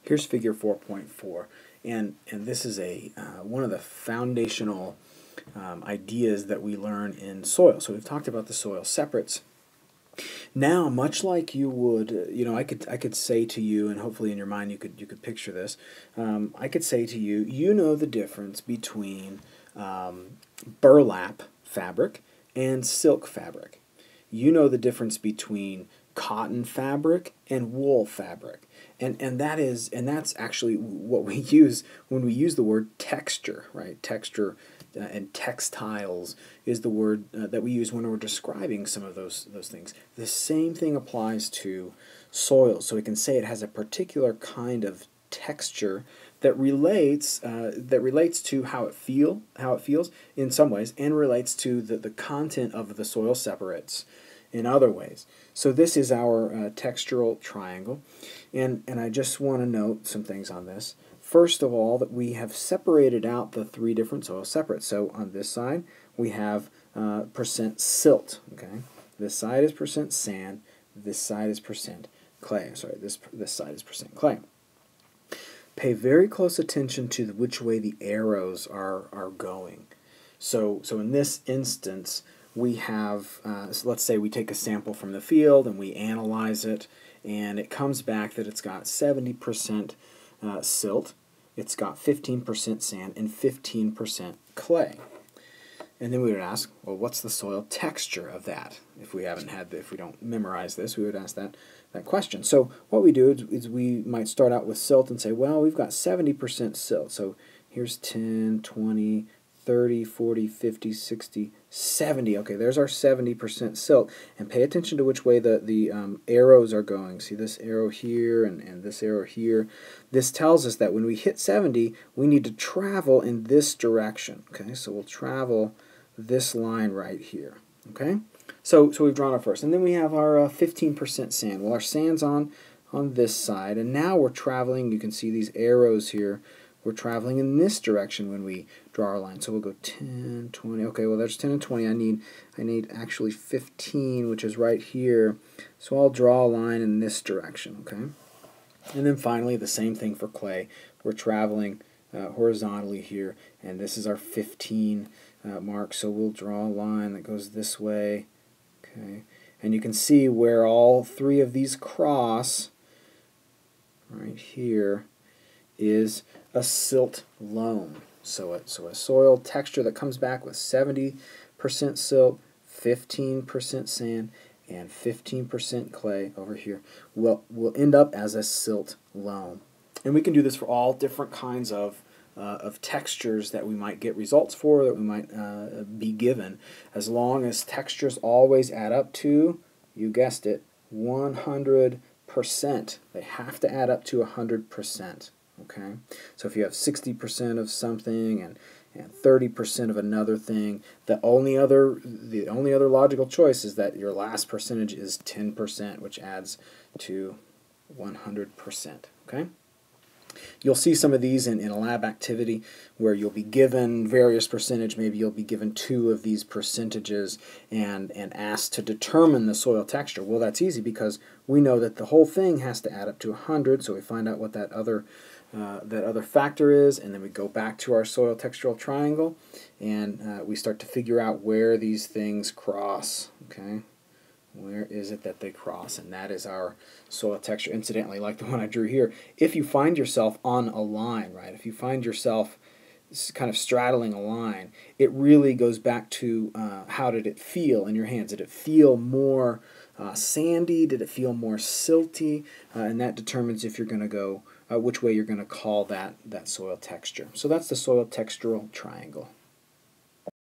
Here's figure 4.4, and this is one of the foundational ideas that we learn in soil. So we've talked about the soil separates. Now, much like you would, I could say to you, and hopefully in your mind you could picture this. I could say to you, you know the difference between burlap fabric and silk fabric. You know the difference between cotton fabric and wool fabric, and that's actually what we use when we use the word texture, right? Texture and textiles is the word that we use when we're describing some of those things. The same thing applies to soil. So we can say it has a particular kind of texture that relates to how it feels in some ways, and relates to the content of the soil separates in other ways. So this is our textural triangle, and I just want to note some things on this. First of all, that we have separated out the three different soil separates. So on this side we have percent silt. Okay, this side is percent sand. This side is percent clay. Sorry, this side is percent clay. Pay very close attention to which way the arrows are going. So in this instance, we have, so let's say we take a sample from the field and we analyze it, and it comes back that it's got 70% silt, it's got 15% sand, and 15% clay. And then we would ask, well, what's the soil texture of that? If we don't memorize this, we would ask that question. So what we do is we might start out with silt and say, well, we've got 70% silt. So here's 10, 20, 30, 40, 50, 60, 70. Okay, there's our 70% silt. And pay attention to which way the arrows are going. See this arrow here and this arrow here. This tells us that when we hit 70, we need to travel in this direction. Okay, so we'll travel this line right here. Okay, so we've drawn our first, and then we have our 15% sand. Well, our sand's on this side, and now we're traveling. You can see these arrows here. We're traveling in this direction when we draw our line. So we'll go 10, 20. Okay, well there's 10 and 20. I need actually 15, which is right here. So I'll draw a line in this direction. Okay, and then finally the same thing for clay. We're traveling horizontally here, and this is our 15 mark. So we'll draw a line that goes this way. Okay, and you can see where all three of these cross. Right here is a silt loam. So a soil texture that comes back with 70% silt, 15% sand, and 15% clay over here will end up as a silt loam. And we can do this for all different kinds of textures that we might get results for, that we might be given, as long as textures always add up to, you guessed it, 100%. They have to add up to 100%. Okay, so if you have 60% of something and 30% of another thing, the only other logical choice is that your last percentage is 10%, which adds to 100%. Okay. You'll see some of these in a lab activity where you'll be given various percentage. Maybe you'll be given 2 of these percentages and asked to determine the soil texture. Well, that's easy because we know that the whole thing has to add up to 100, so we find out what that other factor is, and then we go back to our soil textural triangle, and we start to figure out where these things cross. Okay, where is it that they cross? And that is our soil texture. Incidentally, like the one I drew here, if you find yourself on a line, right, if you find yourself kind of straddling a line, it really goes back to how did it feel in your hands? Did it feel more sandy? Did it feel more silty? And that determines if you're going to go which way you're going to call that soil texture. So that's the soil textural triangle.